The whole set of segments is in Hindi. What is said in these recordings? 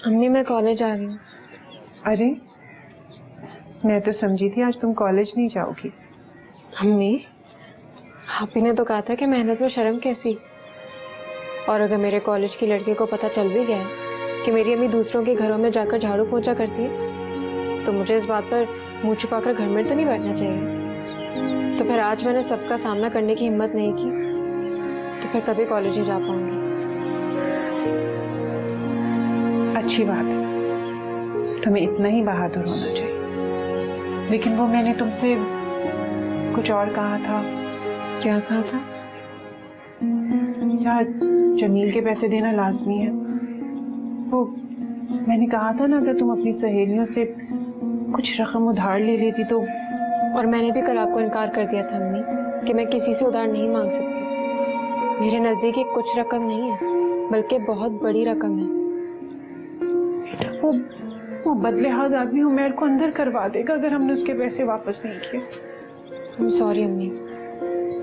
अम्मी मैं कॉलेज आ रही हूँ। अरे मैं तो समझी थी आज तुम कॉलेज नहीं जाओगी। अम्मी आप ही ने तो कहा था कि मेहनत में शर्म कैसी, और अगर मेरे कॉलेज की लड़के को पता चल भी गया कि मेरी अम्मी दूसरों के घरों में जाकर झाड़ू पोंछा करती है तो मुझे इस बात पर मुंह छुपाकर घर में तो नहीं बैठना चाहिए। तो फिर आज मैंने सबका सामना करने की हिम्मत नहीं की तो फिर कभी कॉलेज नहीं जा पाऊंगी। अच्छी बात है, तुम्हें इतना ही बहादुर होना चाहिए। लेकिन वो मैंने तुमसे कुछ और कहा था। क्या कहा था? क्या जमील के पैसे देना लाजमी है? वो मैंने कहा था ना अगर तुम अपनी सहेलियों से कुछ रकम उधार ले लेती तो। और मैंने भी कल आपको इनकार कर दिया था अम्मी कि मैं किसी से उधार नहीं मांग सकती। मेरे नजदीक एक कुछ रकम नहीं है बल्कि बहुत बड़ी रकम है। वो बदलेहाज आदमी उमैर को अंदर करवा देगा अगर हमने उसके पैसे वापस नहीं किए। I'm sorry अम्मी,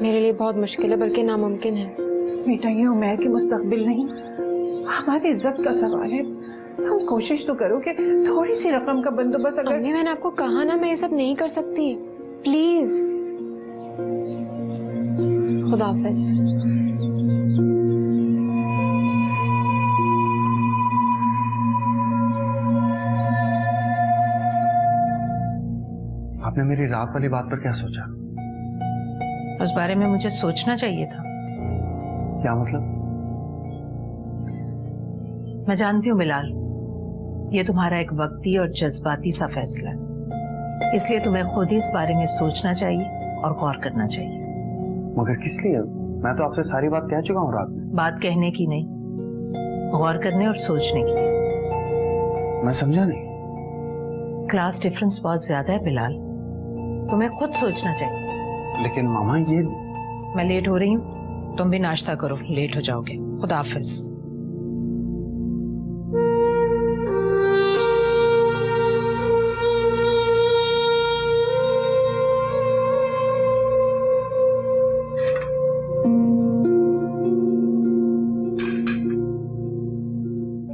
मेरे लिए बहुत मुश्किल है बल्कि नामुमकिन है। बेटा ये उमैर के मुस्तकबिल नहीं हमारी इज्जत का सवाल है। तुम कोशिश तो करो कि थोड़ी सी रकम का बंदोबस्त। अगर अम्मी मैंने आपको कहा ना मैं ये सब नहीं कर सकती, प्लीज। खुदा हाफिज। आपने मेरी रात वाली बात पर क्या सोचा? उस बारे में मुझे सोचना चाहिए था। क्या मतलब? मैं जानती हूँ बिलाल, ये तुम्हारा एक वक्ती और जज्बाती सा फैसला है, इसलिए तुम्हें खुद ही इस बारे में सोचना चाहिए और गौर करना चाहिए। मगर किस लिए? मैं तो आपसे सारी बात कह चुका हूँ रात में। बात कहने की नहीं, गौर करने और सोचने की। मैं समझा नहीं। क्लास डिफरेंस बहुत ज्यादा है बिलाल, तुम्हें खुद सोचना चाहिए। लेकिन मामा ये। मैं लेट हो रही हूँ, तुम भी नाश्ता करो, लेट हो जाओगे। खुदा हाफिज।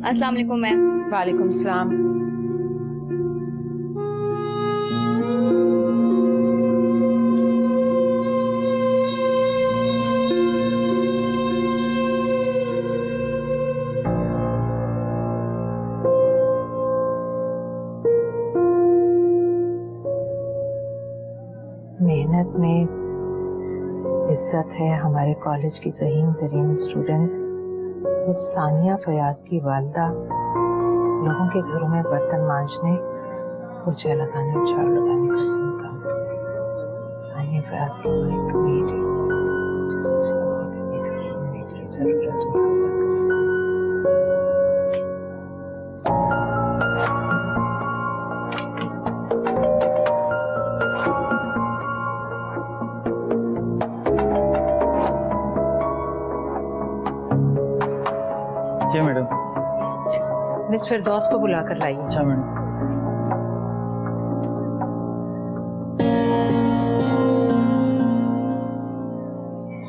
अस्सलाम वालेकुम मैम। वालेकुम सलाम। मेहनत में इज्जत है। हमारे कॉलेज की ज़हीन तरीन स्टूडेंट वो सानिया फयाज की वालदा लोगों के घरों में बर्तन मांजने, पोछा लगाने और झाड़ू लगाने का जिम्मा काम करती है। सानिया फयाज की मां एक मेड है जिसके सिवा और अपने घर में मेड की जरूरत हो। क्या मैडम? मिस फिरदौस को बुला कर लाइए। अच्छा मैडम।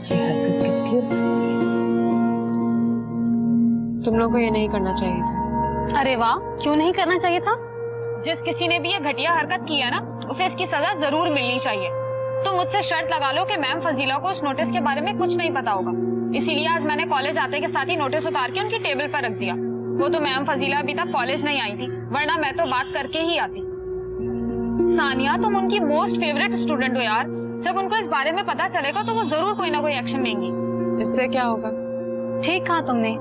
ये हरकत किसकी हो सकती है? तुम लोगों को ये नहीं करना चाहिए था। अरे वाह, क्यों नहीं करना चाहिए था? जिस किसी ने भी ये घटिया हरकत की है ना, उसे इसकी सजा जरूर मिलनी चाहिए। तुम मुझसे शर्त लगा लो कि मैम फजीला को उस नोटिस के बारे में कुछ नहीं पता होगा, इसीलिए आज मैंने कॉलेज आते के साथ ही नोटिस उतार के उनकी टेबल पर रख दिया। वो तो मैम फजीला अभी तक कॉलेज नहीं आई थी, वरना मैं तो बात करके ही आती। सानिया, तुम उनकी मोस्ट फेवरेट स्टूडेंट हो यार। जब उनको इस बारे में पता चलेगा तो वो जरूर कोई ना कोई एक्शन लेंगी। इससे क्या होगा? ठीक कहा तुमने।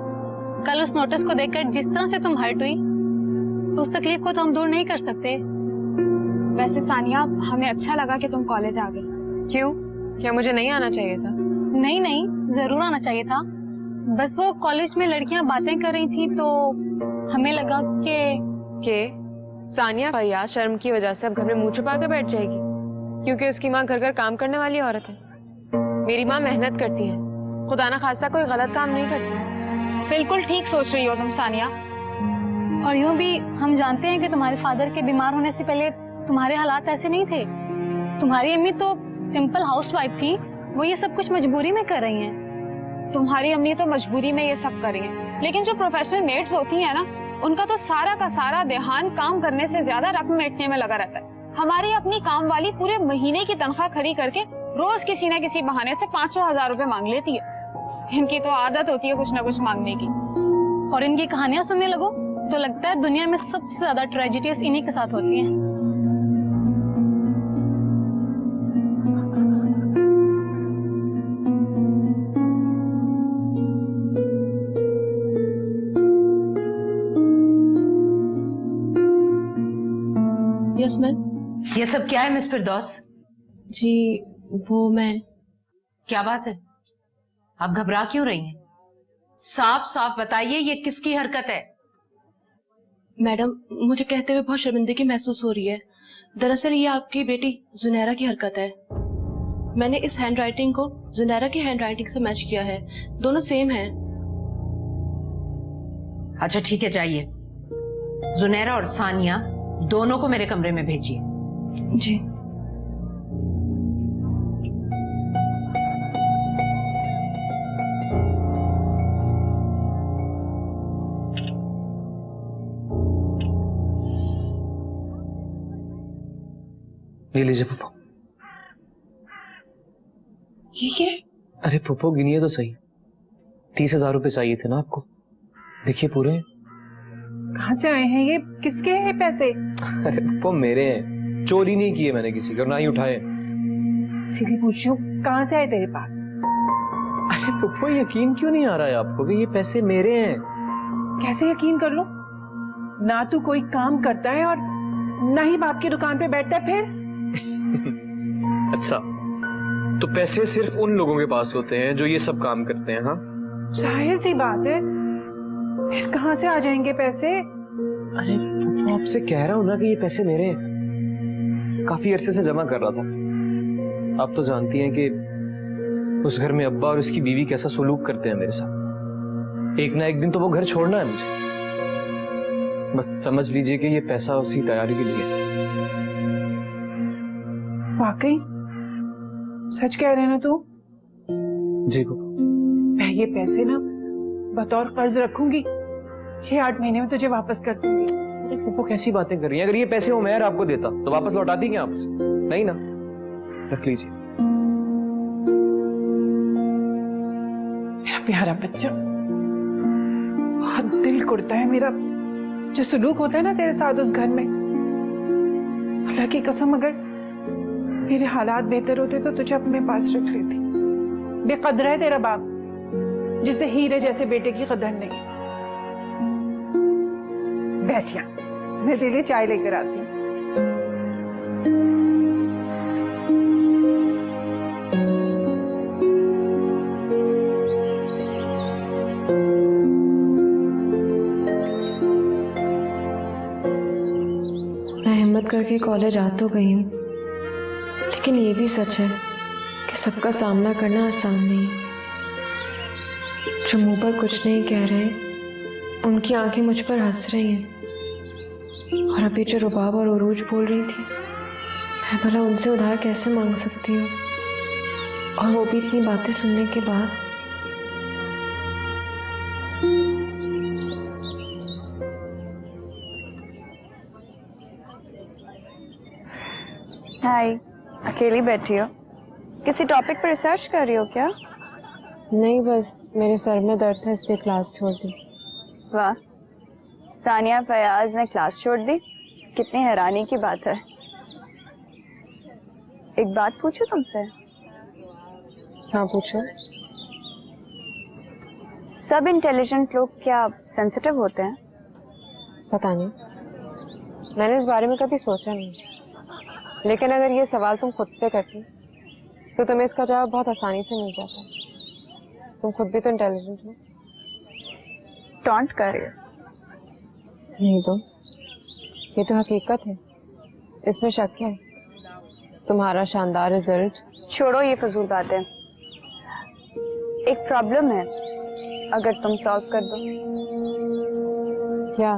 कल उस नोटिस को देखकर जिस तरह से तुम हर्ट हुई, तो उस तकलीफ को तो हम दूर नहीं कर सकते। वैसे सानिया, हमें अच्छा लगा कि तुम कॉलेज आ गई। क्यों? क्या मुझे नहीं आना चाहिए था? नहीं नहीं, जरूर आना चाहिए था। बस वो कॉलेज में लड़कियां बातें कर रही थी तो हमें लगा कि सानिया फयाज शर्म की वजह से अब घर में मुंह छुपा के बैठ जाएगी क्योंकि उसकी माँ घर घर काम करने वाली औरत है। मेरी माँ मेहनत करती है, खुदा ना खासा कोई गलत काम नहीं करती। बिल्कुल ठीक सोच रही हो तुम सानिया। और यूं भी हम जानते हैं कि तुम्हारे फादर के बीमार होने से पहले तुम्हारे हालात ऐसे नहीं थे। तुम्हारी अम्मी तो सिंपल हाउसवाइफ थी, वो ये सब कुछ मजबूरी में कर रही हैं। तुम्हारी अम्मी तो मजबूरी में ये सब कर रही हैं, लेकिन जो प्रोफेशनल मेड्स होती हैं ना, उनका तो सारा का सारा ध्यान काम करने से ज्यादा रकम मेटने में लगा रहता है। हमारी अपनी काम वाली पूरे महीने की तनख्वाह खड़ी करके रोज किसी न किसी बहाने से 500-1000 रुपए मांग लेती है। इनकी तो आदत होती है कुछ ना कुछ मांगने की। और इनकी कहानियां सुनने लगो तो लगता है दुनिया में सबसे ज्यादा ट्रेजेडीज इन्हीं के साथ होती हैं। Yes ma'am. ये सब क्या है मिस फिरदौस? जी वो मैं क्या बात है, आप घबरा क्यों रही हैं? साफ साफ बताइए ये किसकी हरकत है? मैडम, मुझे कहते हुए बहुत शर्मिंदगी महसूस हो रही है। दरअसल ये आपकी बेटी जुनैरा की हरकत है। मैंने इस हैंडराइटिंग को जुनैरा की हैंडराइटिंग से मैच किया है, दोनों सेम हैं। अच्छा ठीक है, जाइए। जुनैरा और सानिया दोनों को मेरे कमरे में भेजिए। जी। ये लीजिए पुप्पो। ये क्या है? अरे पुप्पो गिनिए तो सही, 30,000 रुपए चाहिए थे ना आपको, देखिए पूरे हैं। कहाँ से आए हैं ये? किसके हैं ये पैसे? अरे पुप्पो मेरे हैं, चोरी नहीं किए मैंने किसी के, ना ही उठाए। सीधी पूछ रही हूँ, कहाँ से आए तेरे पास? अरे पुप्पो यकीन क्यों नहीं आ रहा है आपको भी? ये पैसे मेरे हैं। कैसे यकीन कर लो? ना तू कोई काम करता है और ना ही बाप की दुकान पे बैठता है फिर। अच्छा, तो पैसे सिर्फ उन लोगों के पास होते हैं जो ये सब काम करते हैं? हाँ, जाहिर सी बात है, फिर कहाँ से आ जाएंगे पैसे? अरे पुप्पो आपसे कह रहा हूं ना कि ये पैसे मेरे हैं, काफी अरसे से जमा कर रहा था। आप तो जानती हैं कि उस घर में अब्बा और उसकी बीवी कैसा सलूक करते हैं मेरे साथ। एक ना एक दिन तो वो घर छोड़ना है मुझे। बस समझ लीजिए कि ये पैसा उसी तैयारी के लिए है। वाकई सच कह रहे हैं ना तू? जी पुप्पो। मैं ये पैसे ना बतौर कर्ज रखूंगी, 6-8 महीने में तुझे वापस कर दूंगी। अरे पुप्पो कैसी बातें कर रही हैं? अगर ये पैसे उमैर आपको देता तो वापस लौटाती क्या आप उसे? नहीं ना, रख लीजिए। मेरा प्यारा बच्चा, बहुत दिल कुड़ता है मेरा जो सलूक होता है ना तेरे साथ उस घर में। अल्लाह की कसम, अगर मेरे हालात बेहतर होते तो तुझे अपने पास रख लेती। बेकदर है तेरा बाप, जिसे हीरे जैसे बेटे की कदर नहीं। बैठ यहाँ, मैं तेरे लिए चाय लेकर आती हूँ। मैं हिम्मत करके कॉलेज आ तो गई हूँ, लेकिन ये भी सच है कि सबका सामना करना आसान नहीं। जो मुंह पर कुछ नहीं कह रहे, उनकी आंखें मुझ पर हंस रही हैं। और अभी जो रुबाब और उरूज बोल रही थी, मैं भला उनसे उधार कैसे मांग सकती हूँ, और वो भी इतनी बातें सुनने के बाद। हाय, अकेली बैठी हो? किसी टॉपिक पर रिसर्च कर रही हो क्या? नहीं, बस मेरे सर में दर्द था इसलिए क्लास छोड़ दी। वाह, सानिया फयाज ने क्लास छोड़ दी? कितनी हैरानी की बात है। एक बात पूछूं तुमसे? हाँ पूछो। सब इंटेलिजेंट लोग क्या सेंसिटिव होते हैं? पता नहीं, मैंने इस बारे में कभी सोचा नहीं, लेकिन अगर ये सवाल तुम खुद से करती तो तुम्हें इसका जवाब बहुत आसानी से मिल जाता। तुम खुद भी तो इंटेलिजेंट हो। टॉन्ट कर रही हो? नहीं तो, ये तो हकीकत है, इसमें शक है। तुम्हारा शानदार रिजल्ट। छोड़ो ये फजूल बातें। एक प्रॉब्लम है, अगर तुम सॉल्व कर दो। क्या?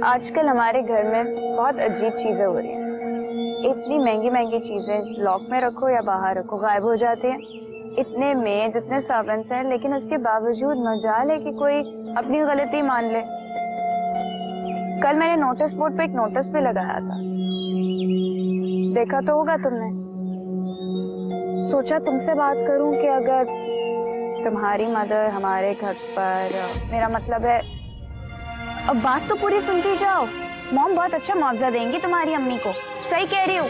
आजकल हमारे घर में बहुत अजीब चीजें हो रही हैं। इतनी महंगी महंगी चीजें लॉक में रखो या बाहर रखो गायब हो जाती हैं। इतने मेड इतने सर्वेंट्स हैं, लेकिन उसके बावजूद मजाल है कि कोई अपनी गलती मान ले। कल मैंने नोटिस बोर्ड पे एक नोटिस भी लगाया था, देखा तो होगा तुमने। सोचा तुमसे बात करूं कि अगर तुम्हारी मदर हमारे घर पर, मेरा मतलब है, अब बात तो पूरी सुनती जाओ। मॉम बहुत अच्छा मुआवजा देंगी तुम्हारी अम्मी को, सही कह रही हूँ।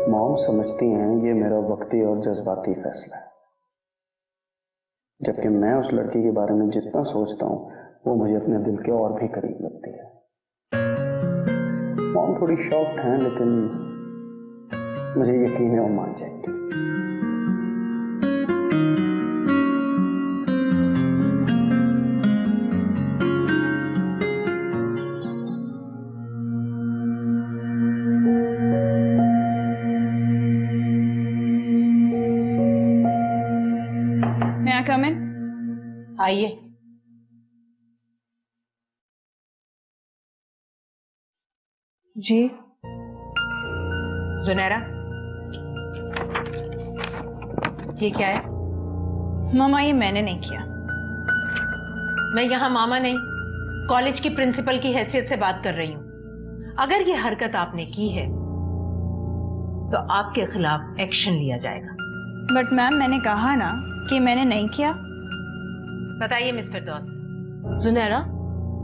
मॉम समझती हैं ये मेरा वक्ती और जज्बाती फैसला है, जबकि मैं उस लड़की के बारे में जितना सोचता हूँ वो मुझे अपने दिल के और भी करीब लगती है। मॉम थोड़ी शॉक्ड हैं, लेकिन मुझे यकीन है वो मान जाएंगी। कम इन। आइए। जी जुनैरा, ये क्या है? मामा ये मैंने नहीं किया। मैं यहाँ मामा नहीं, कॉलेज की प्रिंसिपल की हैसियत से बात कर रही हूँ। अगर ये हरकत आपने की है तो आपके खिलाफ एक्शन लिया जाएगा। बट मैम मैंने कहा ना कि मैंने नहीं किया। बताइए मिस फिरदौस। जुनैरा,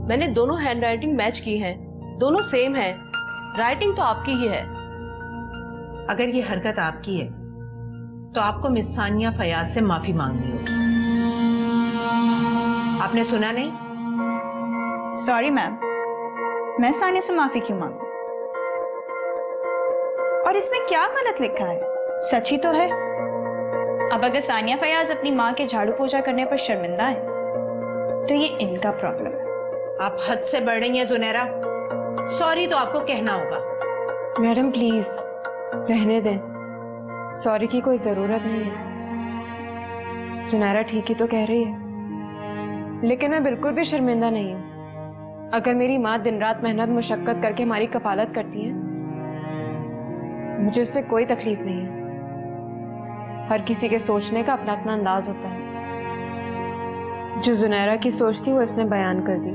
मैंने दोनों हैंडराइटिंग मैच की है, दोनों सेम है, राइटिंग तो आपकी ही है। अगर ये हरकत आपकी है तो आपको मिस सानिया फयाज से माफी मांगनी होगी। आपने सुना नहीं? सॉरी मैम, मैं सानिया से माफी क्यों मांगू? और इसमें क्या गलत लिखा है? सच ही तो है। अब अगर सानिया फयाज अपनी माँ के झाड़ू पोछा करने पर शर्मिंदा है तो ये इनका प्रॉब्लम है। आप हद से बढ़ रही हैं जुनैरा। सॉरी तो आपको कहना होगा। मैडम प्लीज रहने दें, सॉरी की कोई जरूरत नहीं है। सुनैरा ठीक ही तो कह रही है, लेकिन मैं बिल्कुल भी शर्मिंदा नहीं हूं। अगर मेरी माँ दिन रात मेहनत मुशक्कत करके हमारी कफालत करती है, मुझे उससे कोई तकलीफ नहीं है। हर किसी के सोचने का अपना अपना अंदाज होता है। जो जुनैरा की सोच थी वो इसने बयान कर दी।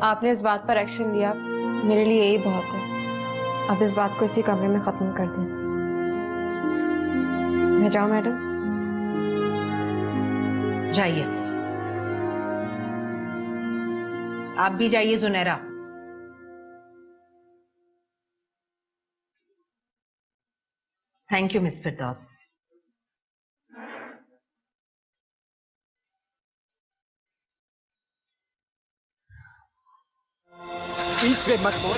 आपने इस बात पर एक्शन लिया, मेरे लिए यही बहुत है। अब इस बात को इसी कमरे में खत्म कर दें। मैं जाऊं मैडम? जाइए। आप भी जाइए जुनैरा। थैंक यू मिस फिरदौस। बीच में मत बोल।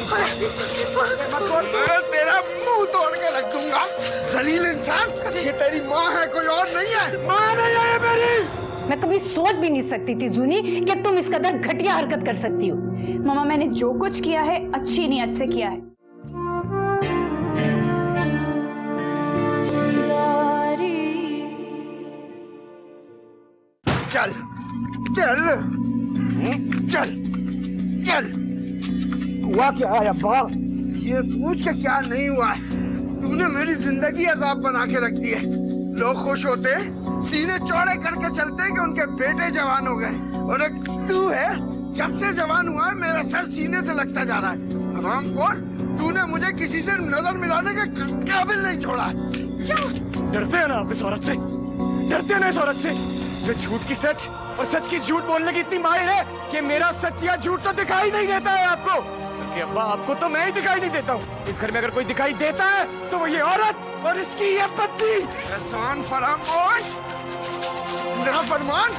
मैं तेरा मुंह तोड़ के रख दूंगा। जलील इंसान, ये तेरी माँ है, कोई और नहीं है। माँ नहीं है मेरी। मैं कभी सोच भी नहीं सकती थी जूनी कि तुम इस कदर घटिया हरकत कर सकती हो। मामा मैंने जो कुछ किया है अच्छी नीयत से किया है। चल चल चल चल। हुआ क्या है अब्बा? ये पूछ के क्या नहीं हुआ है। तूने मेरी जिंदगी अजाब बना के रख दी है। लोग खुश होते, सीने चौड़े करके चलते कि उनके बेटे जवान हो गए, और एक तू है, जब से जवान हुआ है मेरा सर सीने से लगता जा रहा है। हरामखोर, तूने मुझे किसी से नजर मिलाने के काबिल नहीं छोड़ा। डरते हैं ना आप इस औरत से? डरते हैं ना इस औरत से जो झूठ की सच और सच की झूठ बोलने की इतनी माहिर है कि मेरा सच या झूठ तो दिखाई नहीं देता है आपको। क्योंकि अब्बा आपको तो मैं ही दिखाई नहीं देता हूँ। इस घर में अगर कोई दिखाई देता है तो वो ये औरत और इसकी ये बच्ची। एहसान फरामोश, मेरा फरमान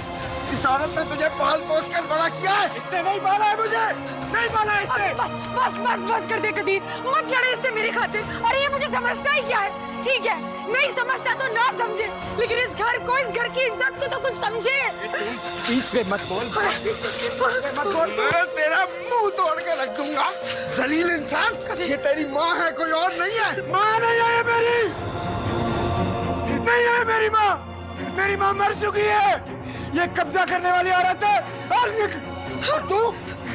इस औरत ने तुझे पाल पोस कर बड़ा किया है। इसने नहीं पाला है मुझे, नहीं पाला है इसने। बस बस बस बस कर दे कदीर, मत लड़े इससे मेरी खातिर। अरे ये मुझे समझता ही क्या है? ठीक है, नहीं समझता तो ना समझे, लेकिन इस घर को, इस घर की इज्जत को तो कुछ समझे। बीच में मत बोल, मत बोल। मैं तेरा मुंह तोड़ के रख दूंगा जलील इंसान। ये तेरी माँ है, कोई और नहीं है। माँ नहीं है मेरी, नहीं है मेरी माँ। मेरी माँ मर चुकी है। ये कब्जा करने वाली औरत है।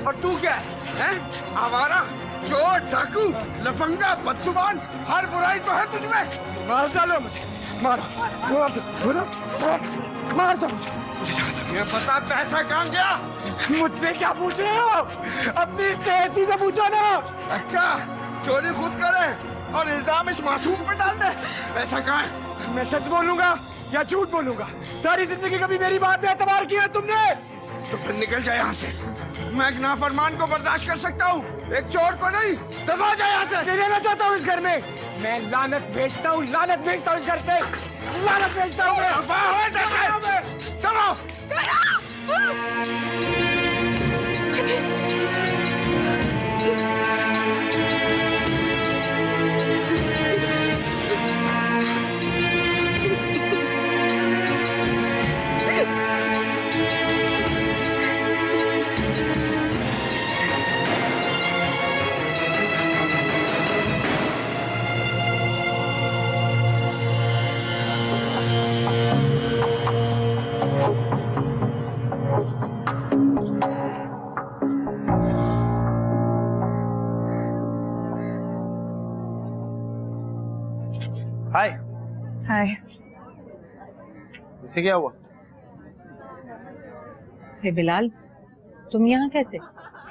और तू क्या है? आवारा, चोर, डाकू, लफंगा, बदजुबान, हर बुराई तो है तुझमें। मार डालो मुझे, मारो, मार दो मुझे। ये बता पैसा कहाँ गया? मुझसे क्या पूछ रहे हो? अपनी सेहती से पूछो ना। अच्छा, चोरी खुद करे और इल्जाम इस मासूम पर डाल दे। पैसा कहाँ है? मैं सच बोलूंगा या झूठ बोलूंगा? सारी जिंदगी कभी मेरी बात पे एतबार किया तुमने? तो फिर निकल जाए यहाँ से। मैं एक नाफरमान को बर्दाश्त कर सकता हूँ, एक चोर को नहीं। दफा जाए यहाँ से। रहना चाहता हूँ इस घर में। मैं लानत भेजता हूँ, लानत भेजता हूँ इस घर पे, लानत भेजता हूँ। दफा हो जैसे। चलो। हाय। हाय। इसे क्या हुआ? अरे बिलाल, तुम यहाँ कैसे?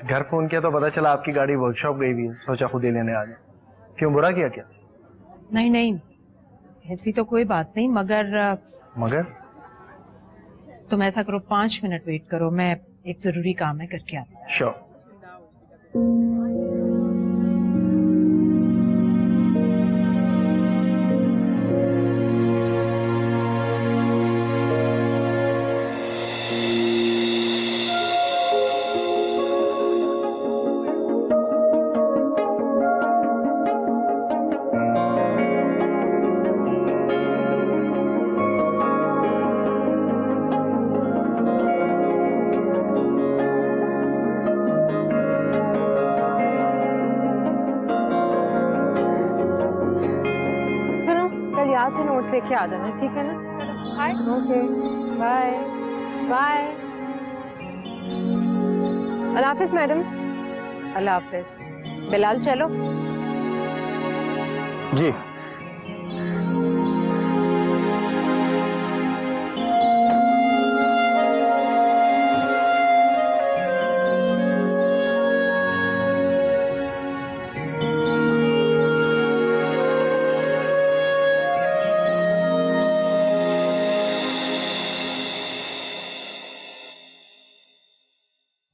घर फोन किया तो पता चला आपकी गाड़ी वर्कशॉप गई हुई है, सोचा खुद ही लेने आ जाए। क्यों, बुरा किया क्या? नहीं नहीं, ऐसी तो कोई बात नहीं, मगर तुम ऐसा करो, 5 मिनट वेट करो, मैं एक जरूरी काम है करके आती हूँ। श्योर। लेके आ जाना, ठीक है ना? हाय। Okay, bye bye. अल्लाह हाफिज मैडम। अल्लाह हाफिज। बिलाल चलो। जी।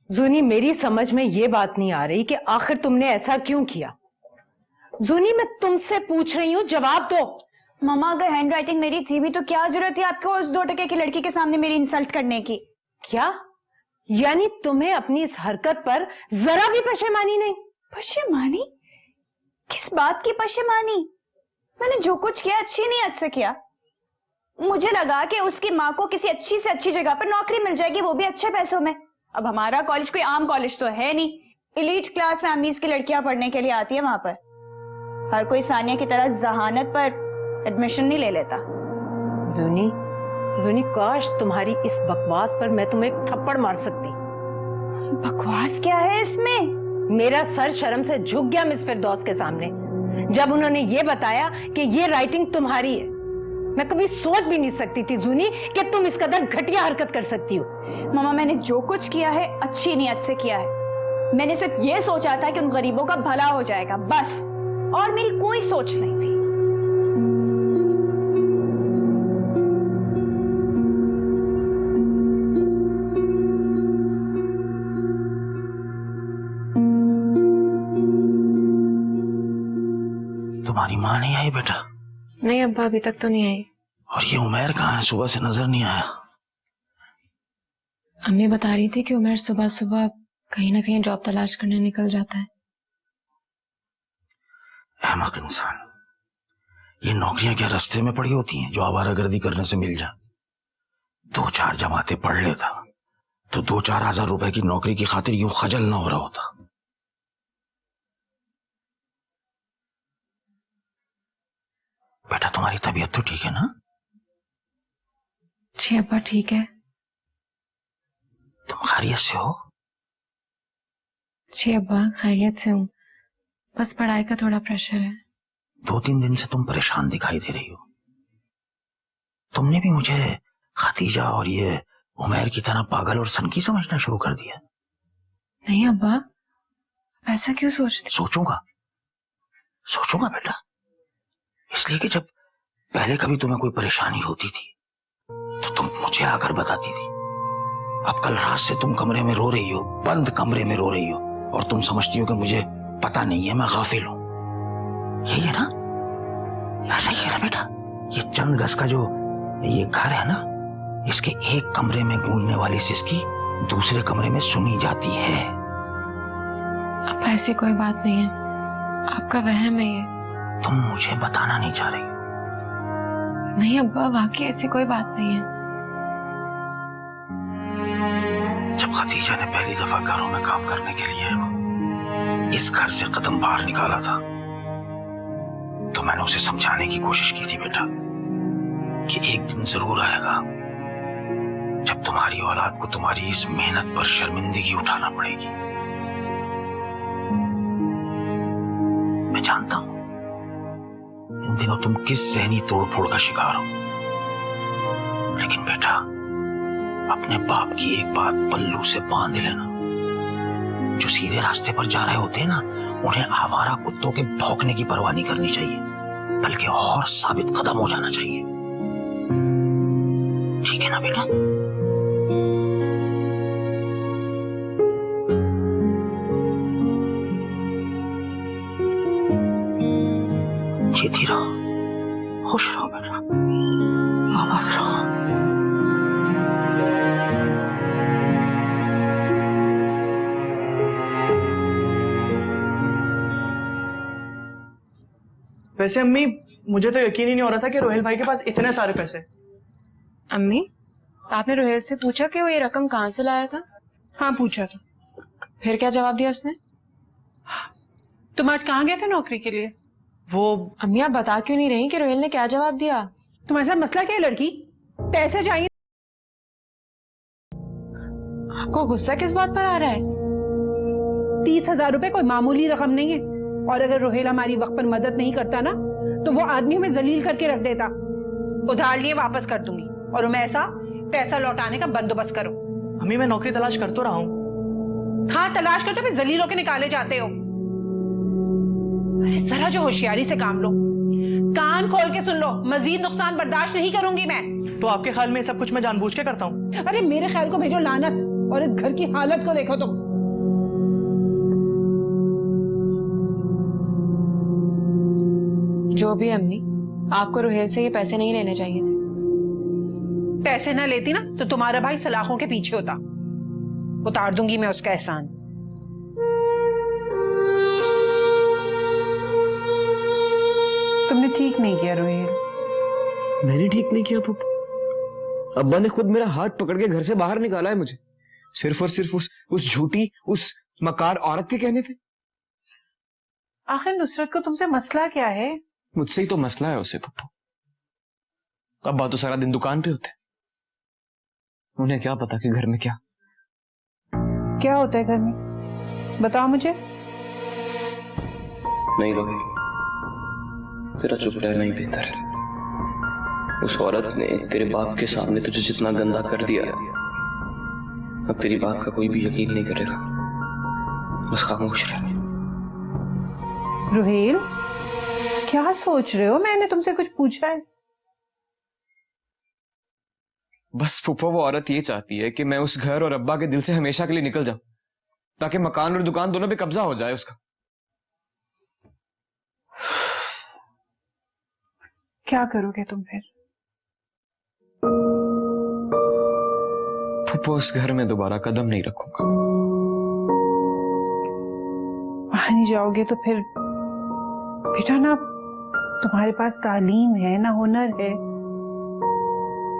जूनी, मेरी समझ में ये बात नहीं आ रही कि आखिर तुमने ऐसा क्यों किया। जूनी, मैं तुमसे पूछ रही हूँ, जवाब दो। मामा, अगर हैंड राइटिंग मेरी थी भी तो क्या जरूरत थी आपको उस 2 टके की लड़की के सामने मेरी इंसल्ट करने की? क्या यानी तुम्हें अपनी इस हरकत पर जरा भी पशेमानी नहीं? पशेमानी? किस बात की पशेमानी? मैंने जो कुछ किया अच्छी नीयत से किया। मुझे लगा कि उसकी माँ को किसी अच्छी से अच्छी जगह पर नौकरी मिल जाएगी, वो भी अच्छे पैसों में। अब हमारा कॉलेज कोई आम कॉलेज तो है नहीं, एलीट क्लास फैमिलीज की लड़कियां पढ़ने के लिए आती है वहां पर। हर कोई सानिया की तरह जहानत पर एडमिशन नहीं ले लेता। जूनी, काश तुम्हारी इस बकवास पर मैं तुम्हें एक थप्पड़ मार सकती। बकवास क्या है इसमें? मेरा सर शर्म से झुक गया मिस फिरदौस के सामने जब उन्होंने ये बताया कि ये राइटिंग तुम्हारी है। मैं कभी सोच भी नहीं सकती थी जूनी कि तुम इस कदर घटिया हरकत कर सकती हो। मामा, मैंने जो कुछ किया है अच्छी नीयत से किया है। मैंने सिर्फ ये सोचा था कि उन गरीबों का भला हो जाएगा, बस, और मेरी कोई सोच नहीं थी। तुम्हारी माँ नहीं आई बेटा? नहीं अब्बा, अभी तक तो नहीं आई। और ये उमैर कहाँ है? सुबह से नजर नहीं आया। अम्मी बता रही थी कि उमर सुबह सुबह कहीं ना कहीं जॉब तलाश करने निकल जाता है। अहमक इंसान, ये नौकरियां क्या रास्ते में पड़ी होती हैं जो आवारागर्दी करने से मिल जाए? 2-4 जमातें पढ़ लेता तो 2-4 हजार रुपए की नौकरी की खातिर यूं खजल ना हो रहा होता। बेटा तुम्हारी तबीयत तो ठीक है ना? जी अब्बा ठीक है। तुम खैरियत से हो? जी अब्बा खैरियत से हूँ, बस पढ़ाई का थोड़ा प्रेशर है। 2-3 दिन से तुम परेशान दिखाई दे रही हो। तुमने भी मुझे खतीजा और ये उमैर की तरह पागल और सनकी समझना शुरू कर दिया। नहीं अब्बा, ऐसा क्यों सोचते? सोचूंगा बेटा, इसलिए कि जब पहले कभी तुम्हें कोई परेशानी होती थी तो तुम मुझे आकर बताती थी। अब कल रात से तुम कमरे में रो रही हो, बंद कमरे में रो रही हो, और तुम समझती हो कि मुझे पता नहीं है, मैं गाफिल हूं। यही है ना? ऐसा ही है ना बेटा? ये चंद गज का जो ये घर है ना, इसके एक कमरे में गूंजने वाली सिसकी दूसरे कमरे में सुनी जाती है। अब ऐसी कोई बात नहीं है, आपका वहम है ये। तुम मुझे बताना नहीं चाह रही? नहीं अब्बा, वाकई ऐसी कोई बात नहीं है। जब खतीजा ने पहली दफा घरों में काम करने के लिए इस घर से कदम बाहर निकाला था तो मैंने उसे समझाने की कोशिश की थी बेटा कि एक दिन जरूर आएगा जब तुम्हारी औलाद को तुम्हारी इस मेहनत पर शर्मिंदगी उठाना पड़ेगी। मैं जानता हूं इन दिनों तुम किस ज़हनी तोड़फोड़ का शिकार हो, लेकिन बेटा अपने बाप की एक बात पल्लू से बांध लेना, जो सीधे रास्ते पर जा रहे होते हैं ना, उन्हें आवारा कुत्तों के भौंकने की परवाह नहीं करनी चाहिए, बल्कि और साबित कदम हो जाना चाहिए। ठीक है ना बेटा? जीती रहो, खुश रहो बेटा, आबाद रहो। वैसे अम्मी, मुझे तो यकीन ही नहीं हो रहा था कि रोहेल भाई के पास इतने सारे पैसे। अम्मी, आपने रोहेल से पूछा कि वो ये रकम कहाँ से लाया था? हाँ पूछा था। फिर क्या जवाब दिया उसने? तुम आज कहाँ गए थे नौकरी के लिए? वो अम्मी आप बता क्यों नहीं रही कि रोहेल ने क्या जवाब दिया? तुम्हारे साथ मसला क्या है लड़की? पैसे चाहिए। आपको गुस्सा किस बात पर आ रहा है? 30,000 रुपए कोई मामूली रकम नहीं है, और अगर रोहेल हमारी वक्त पर मदद नहीं करता ना तो वो आदमी हमें जलील करके रख देता। उधार लिए वापस कर दूंगी, और तुम्हें ऐसा पैसा लौटाने का बंदोबस्त करो। अम्मी मैं नौकरी तलाश कर तो रहा हूँ। हाँ तलाश कर, तो फिर जलील होके निकाले जाते हो। अरे जरा जो होशियारी से काम लो, कान खोल के सुन लो, मजीद नुकसान बर्दाश्त नहीं करूंगी मैं। तो आपके ख्याल में सब कुछ मैं जानबूझ के करता हूँ? अरे मेरे ख्याल को भेजो लानत, और इस घर की हालत को देखो तुम। जो भी अम्मी, आपको रोहेल से ये पैसे नहीं लेने चाहिए थे। पैसे ना लेती ना तो तुम्हारा भाई सलाखों के पीछे होता। उतार दूंगी मैं उसका एहसान। तुमने ठीक नहीं किया रोहेल। मैंने ठीक नहीं किया पप्पू। अब्बा ने खुद मेरा हाथ पकड़ के घर से बाहर निकाला है मुझे, सिर्फ और सिर्फ उस झूठी, उस मकार औरत के कहने पे। आखिर नुसरत को तुमसे मसला क्या है? मुझसे ही तो मसला है उसे पप्पू। अब्बा तो सारा दिन दुकान पे होते, उन्हें क्या पता कि घर में क्या क्या होता है घर में, बताओ मुझे। नहीं रोहित, तेरा चुप रहना ही बेहतर है। उस औरत ने तेरे बाप के सामने तुझे जितना गंदा कर दिया, अब तेरी बात का कोई भी यकीन नहीं करेगा। बस खामोश रह। रोहेल क्या सोच रहे हो? मैंने तुमसे कुछ पूछा है? बस फूफा वो औरत ये चाहती है कि मैं उस घर और अब्बा के दिल से हमेशा के लिए निकल जाऊं, ताकि मकान और दुकान दोनों पे कब्जा हो जाए उसका। क्या करोगे तुम फिर? वो उस घर में दोबारा कदम नहीं रखूंगा। वहां नहीं जाओगे तो फिर बेटा ना तुम्हारे पास तालीम है, ना हुनर है,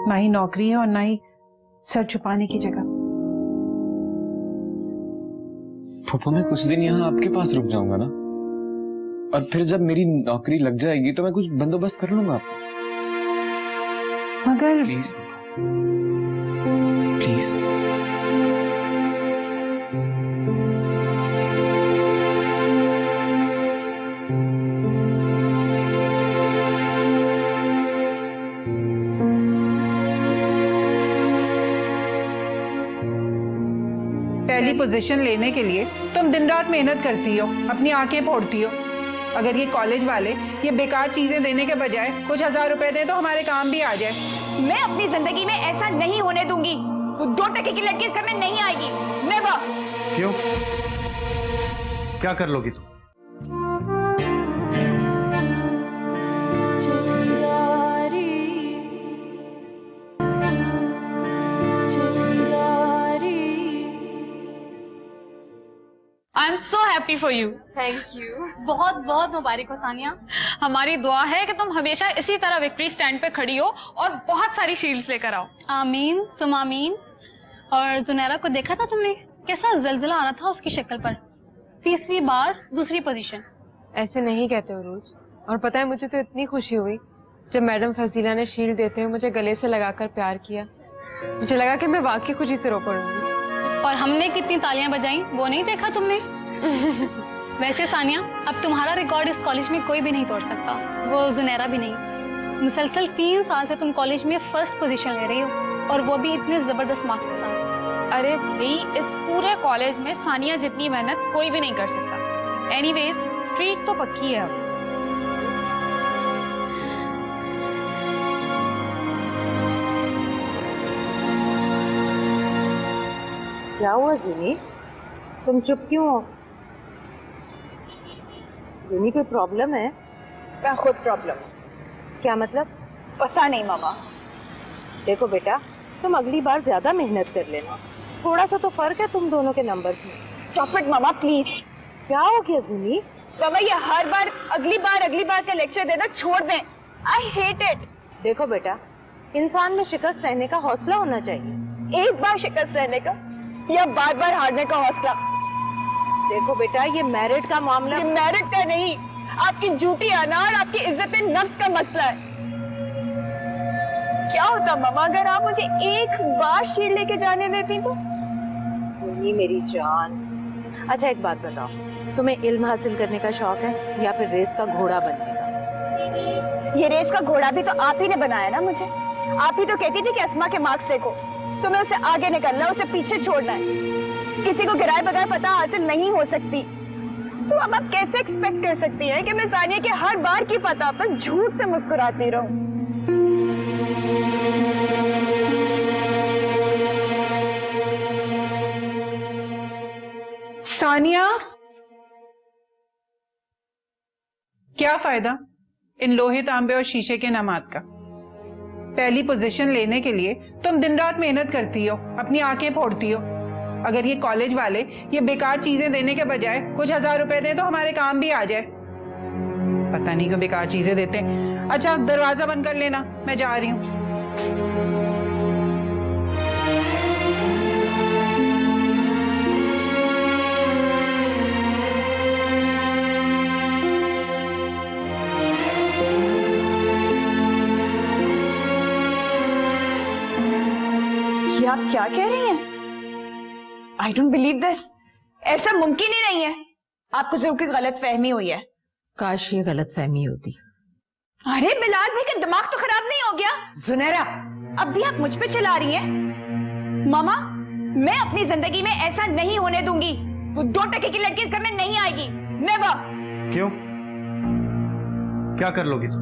ना ही नौकरी है और ना ही सर छुपाने की जगह। फूफो मैं कुछ दिन यहाँ आपके पास रुक जाऊंगा ना, और फिर जब मेरी नौकरी लग जाएगी तो मैं कुछ बंदोबस्त कर लूंगा आपका। मगर प्लीज प्लीज पहली पोजीशन लेने के लिए तुम दिन रात मेहनत करती हो, अपनी आंखें फोड़ती हो। अगर ये कॉलेज वाले ये बेकार चीजें देने के बजाय कुछ 1000 रुपए दें तो हमारे काम भी आ जाए। मैं अपनी जिंदगी में ऐसा नहीं होने दूंगी। वो 2 टके की लड़की इस घर में नहीं आएगी। नेवर। क्यों? क्या कर लोगी तुम? I am so happy for you. Thank you. बहुत बहुत मुबारक हो सानिया। हमारी दुआ है कि तुम हमेशा इसी तरह विक्ट्री स्टैंड पे खड़ी हो और बहुत सारी शील्ड्स लेकर आओ। आमीन सुम आमीन। और जुनैरा को देखा था तुमने? कैसा जलजला आ रहा था उसकी शक्ल पर। तीसरी बार दूसरी पोजीशन। ऐसे नहीं कहते उरूज। और पता है मुझे तो इतनी खुशी हुई जब मैडम फजीला ने शील्ड देते हुए मुझे गले से लगाकर प्यार किया। मुझे लगा कि मैं वाकई खुशी से रो पड़ूंगी। और हमने कितनी तालियां बजाई वो नहीं देखा तुमने? वैसे सानिया अब तुम्हारा रिकॉर्ड इस कॉलेज में कोई भी नहीं तोड़ सकता, वो जुनैरा भी नहीं। मुसलसल 3 साल से तुम कॉलेज में फर्स्ट पोजीशन ले रही हो और वो भी इतने जबरदस्त मार्क्स के साथ। अरे भाई इस पूरे कॉलेज में सानिया जितनी मेहनत कोई भी नहीं कर सकता। एनीवेज ट्रीट तो पक्की है अब। क्या हुआ जुनी? तुम चुप क्यों हो? जुनी कोई प्रॉब्लम है? क्या खुद प्रॉब्लम? क्या मतलब? पता नहीं मामा। देखो बेटा तुम अगली बार ज्यादा मेहनत कर लेना। थोड़ा सा तो फर्क है तुम दोनों के नंबर्स में। Stop it mama please. क्या हो गया जुनी? मामा ये हर बार अगली बार का लेक्चर देना छोड़ दें। I hate it. देखो बेटा इंसान में शिकस्त सहने का हौसला होना चाहिए। एक बार शिकस्त सहने का या बार हारने का हौसला? देखो बेटा ये मेरिट का मामला। ये मेरिट का नहीं, आपकी झूठी आना और आपकी इज्जत नफ्स का मसला है। क्या होता मामा अगर आप मुझे एक बार शील्ड लेके जाने देती तो? जुनी मेरी जान। अच्छा एक बात बताओ, तुम्हें इल्म हासिल करने का शौक है या फिर रेस का घोड़ा बनने का? ये रेस का घोड़ा भी तो आप ही ने बनाया ना मुझे। आप ही तो कहती थी कि अस्मा के मार्क्स देखो, तुम्हें उसे आगे निकलना है, उसे पीछे छोड़ना है। किसी को गिराए बगैर पता हासिल नहीं हो सकती। तो अब आप कैसे एक्सपेक्ट कर सकती हैं कि मैं सानिया के हर बार की फतह पर झूठ से मुस्कुराती रहूं? सानिया क्या फायदा इन लोहे तांबे और शीशे के नमात का? पहली पोजीशन लेने के लिए तुम दिन रात मेहनत करती हो, अपनी आंखें फोड़ती हो। अगर ये कॉलेज वाले ये बेकार चीजें देने के बजाय कुछ 1000 रुपए दें तो हमारे काम भी आ जाए। पता नहीं क्यों बेकार चीजें देते हैं। अच्छा दरवाजा बंद कर लेना, मैं जा रही हूँ। आप क्या कह रही हैं? I don't believe this. ऐसा मुमकिन ही नहीं है। आपको जरूर कोई गलत फहमी हुई है। काश ये गलत फहमी होती। अरे बिलाल भाई का दिमाग तो खराब नहीं हो गया? जुनैरा अब भी आप मुझ पे चला रही हैं। मामा मैं अपनी जिंदगी में ऐसा नहीं होने दूंगी। वो 2 टके की लड़की इस घर में नहीं आएगी। नेवर। क्यों? क्या कर लोगी तुम?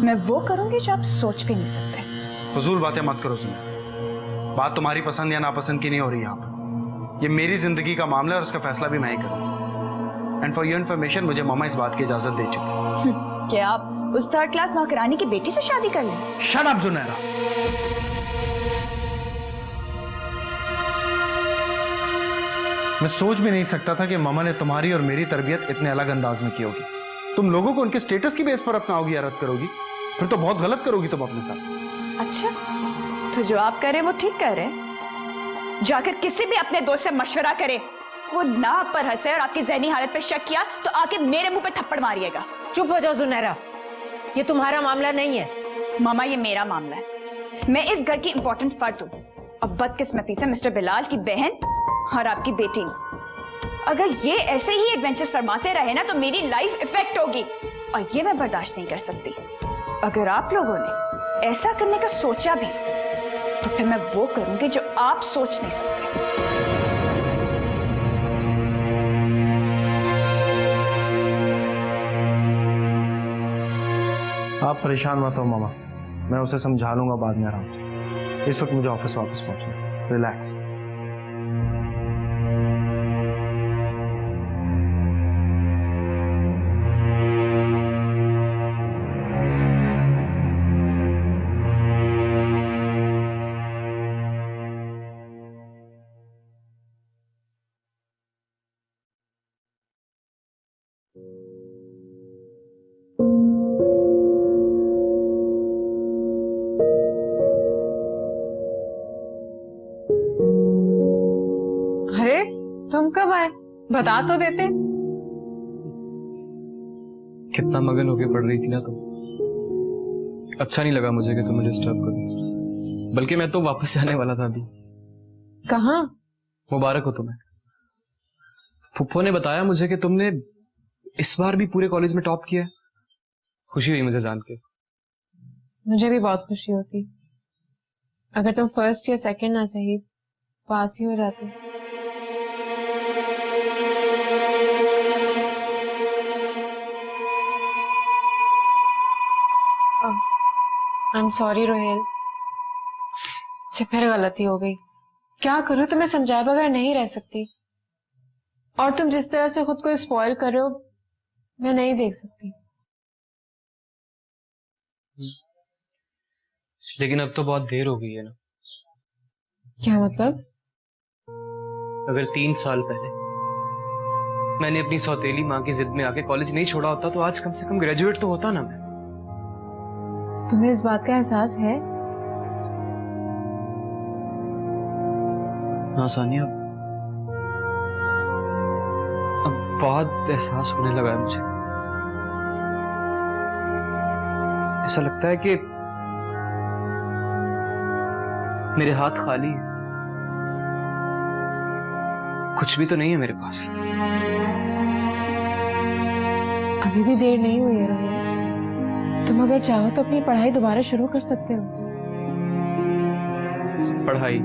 मैं वो करूंगी जो आप सोच भी नहीं सकते। फजूल बातें मत करो सुनो। बात तुम्हारी पसंद या नापसंद की नहीं हो रही यहाँ पर। ये मेरी जिंदगी का मामला है और उसका फैसला भी मैं ही करूंगा। एंड फॉर योर इन्फॉर्मेशन मुझे मामा इस बात की इजाजत दे चुकी। क्या आप उस 3rd क्लास नौकरानी की बेटी से शादी कर लें? Shut up Junaira. मैं सोच भी नहीं सकता था कि मामा ने तुम्हारी और मेरी तरबियत इतने अलग अंदाज में की होगी। तुम लोगों को उनके स्टेटस की बेस पर अपनाओगी या रद्द करोगी? फिर तो बहुत गलत करोगी तुम अपने साथ। अच्छा, तो जो आप कह रहे हैं वो ठीक कह रहे हैं। जाकर किसी भी अपने दोस्त से मशवरा करें, वो ना आप पर हंसे और आपकी ज़हनी हालत पे शक किया तो आके मेरे मुंह पे थप्पड़ मारिएगा। चुप हो जाओ जुनैरा, ये तुम्हारा मामला नहीं है। मामा, ये मेरा मामला है। मैं इस घर की इंपॉर्टेंट फर्द हूँ और बदकिस्मती से मिस्टर बिलाल की बहन और आपकी बेटी। अगर ये ऐसे ही एडवेंचर्स फरमाते रहे ना तो मेरी लाइफ इफेक्ट होगी और ये मैं बर्दाश्त नहीं कर सकती। अगर आप लोगों ने ऐसा करने का सोचा भी तो फिर मैं वो करूंगी जो आप सोच नहीं सकते। आप परेशान मत हो मामा, मैं उसे समझा लूंगा बाद में आराम से। इस वक्त मुझे ऑफिस वापस पहुंचना। रिलैक्स। अरे तुम कब आए, बता तो देते। कितना मगन होके पढ़ रही थी ना तुम। अच्छा नहीं लगा मुझे कि तुम्हें डिस्टर्ब करूं, बल्कि मैं तो वापस जाने वाला था अभी। कहाँ? मुबारक हो तुम्हें। फुप्पो ने बताया मुझे कि तुमने इस बार भी पूरे कॉलेज में टॉप किया है। खुशी हुई मुझे जान के। मुझे भी बहुत खुशी होती अगर तुम फर्स्ट या सेकंड ना सही पास ही हो जाते। आई एम सॉरी रोहेल, से फिर गलती हो गई। क्या करूं, तुम्हें समझाए बगैर नहीं रह सकती। और तुम जिस तरह से खुद को स्पॉइल कर रहे हो मैं नहीं देख सकती। लेकिन अब तो बहुत देर हो गई है ना। क्या मतलब? अगर 3 साल पहले मैंने अपनी सौतेली माँ की जिद में आके कॉलेज नहीं छोड़ा होता तो आज कम से कम ग्रेजुएट तो होता ना मैं। तुम्हें इस बात का एहसास है? हाँ सानिया, अब बहुत एहसास होने लगा है मुझे। ऐसा लगता है कि मेरे हाथ खाली है, कुछ भी तो नहीं है मेरे पास। अभी भी देर नहीं हुई है रोहित, तुम अगर चाहो तो अपनी पढ़ाई दोबारा शुरू कर सकते हो। पढ़ाई?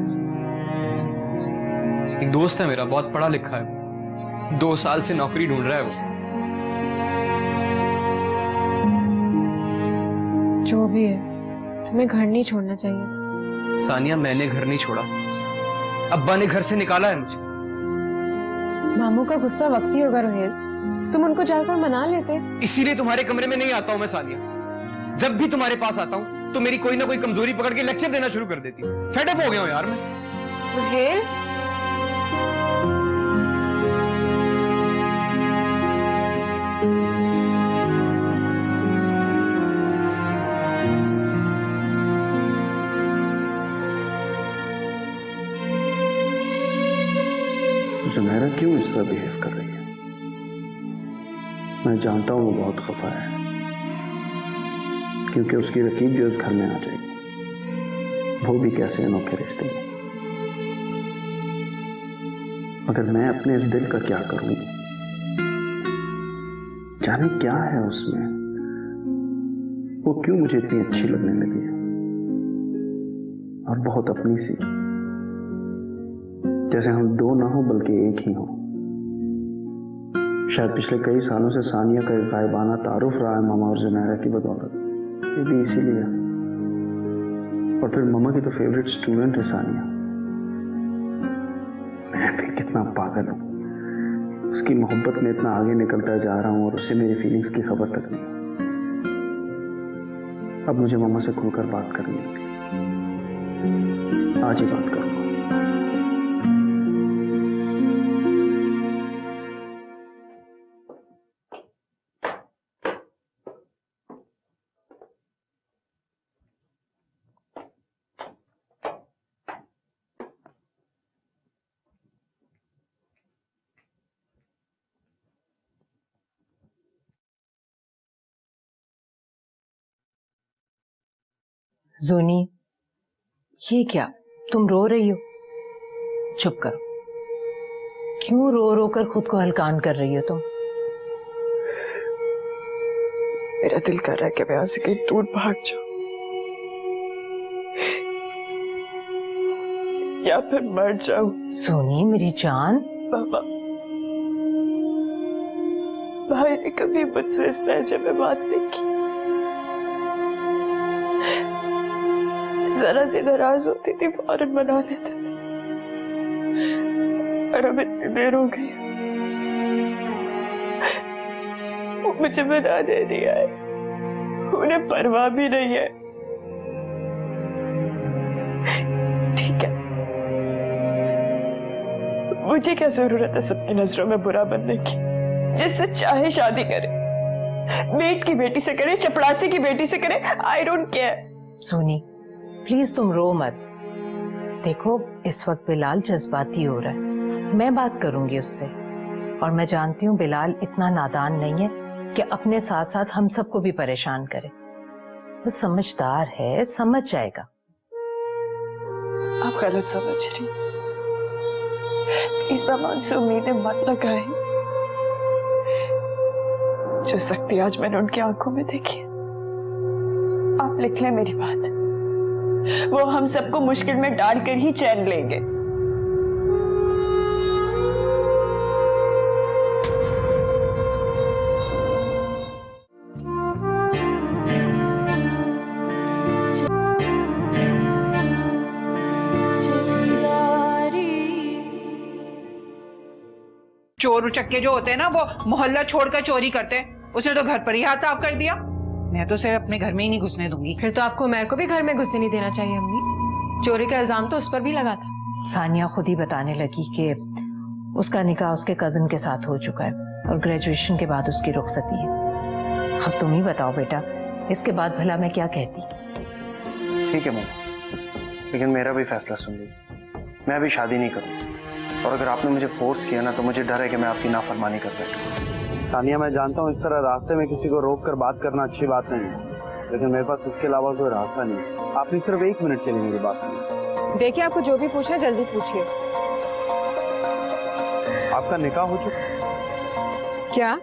एक दोस्त है मेरा, बहुत पढ़ा लिखा है, 2 साल से नौकरी ढूंढ रहा है वो। जो भी है, तुम्हें घर नहीं छोड़ना चाहिए था। सानिया, मैंने घर नहीं छोड़ा, अब्बा ने घर से निकाला है मुझे। मामू का गुस्सा वक्त ही होगा रोहित, तुम उनको जाकर मना लेते। इसीलिए तुम्हारे कमरे में नहीं आता हूं मैं सानिया। जब भी तुम्हारे पास आता हूं तो मेरी कोई ना कोई कमजोरी पकड़ के लेक्चर देना शुरू कर देती हूँ। फेड अप हो गया हूं यार मैं। रोहित, ज़ुनैरा क्यों इस तरह बिहेव कर रही है? मैं जानता हूं वो बहुत खफा है, क्योंकि उसकी रकीब जो इस घर में आ जाएगी वो भी कैसे अनोखे रिश्ते में। मगर मैं अपने इस दिल का क्या करूं? जाने क्या है उसमें, वो क्यों मुझे इतनी अच्छी लगने लगी है और बहुत अपनी सी, जैसे हम 2 ना हो बल्कि एक ही हो। शायद पिछले कई सालों से सानिया का एक गायबाना तारुफ रहा है मामा और ज़ुनैरा की बदौलत, ये भी इसीलिए। और फिर मामा की तो फेवरेट स्टूडेंट है सानिया। मैं भी कितना पागल हूं, उसकी मोहब्बत में इतना आगे निकलता जा रहा हूं और उससे मेरी फीलिंग्स की खबर तक नहीं। अब मुझे मामा से खुलकर बात करनी है, आज ही बात करूंगा। जूनी, ये क्या, तुम रो रही हो? चुप करो। क्यों रो रो कर खुद को हलकान कर रही हो तुम? मेरा दिल कर रहा है कि मैं यहाँ से कहीं दूर भाग जाऊं या फिर मर जाऊं। सोनी मेरी जान। मामा, भाई ने कभी मुझसे इस लहजे में बात नहीं की। जरा सी नाराज होती थी फौरन मना लेते थे, और अब इतनी देर हो गई वो मुझे मना दे दिया है, उन्हें परवाह भी नहीं है। ठीक है, मुझे क्या जरूरत है सबकी नजरों में बुरा बनने की? जिससे चाहे शादी करे, मेट की बेटी से करे, चपड़ासी की बेटी से करे, I don't care. Soni please तुम रो मत। देखो इस वक्त बिलाल जज्बाती हो रहा है, मैं बात करूंगी उससे, और मैं जानती हूँ बिलाल इतना नादान नहीं है कि अपने साथ साथ हम सबको भी परेशान करे। वो समझदार है, समझ जाएगा। आप गलत समझ रही, इस बार से उम्मीदें मत लगाए। जो शक्ति आज मैंने उनकी आंखों में देखी, आप लिख लें मेरी बात, वो हम सबको मुश्किल में डालकर ही चैन लेंगे। चोर उचक्के जो होते हैं ना, वो मोहल्ला छोड़कर चोरी करते हैं। उसने तो घर पर ही हाथ साफ कर दिया। मैं तो उसे अपने घर में ही नहीं घुसने दूंगी। फिर तो आपको उमैर को भी घर में घुसने नहीं देना चाहिए अम्मी। चोरी का इल्जाम तो उस पर भी लगा था। सानिया खुद ही बताने लगी कि उसका निकाह उसके कजिन के साथ हो चुका है और ग्रेजुएशन के बाद उसकी रुखसती है। अब तुम ही बताओ बेटा, इसके बाद भला मैं क्या कहती? ठीक है मम्मा, लेकिन मेरा भी फैसला सुन लीजिए। मैं अभी शादी नहीं करूँगा, और अगर आपने मुझे फोर्स किया ना तो मुझे डर है कि मैं आपकी नाफरमानी कर बैठूं। सानिया, मैं जानता हूँ इस तरह रास्ते में किसी को रोक कर बात करना अच्छी बात नहीं है, लेकिन मेरे पास इसके अलावा कोई रास्ता नहीं है। आपने सिर्फ 1 मिनट के लिए मेरी बात सुनी। देखिए, आपको जो भी पूछना जल्दी पूछिए। आपका निकाह हो चुका? क्या?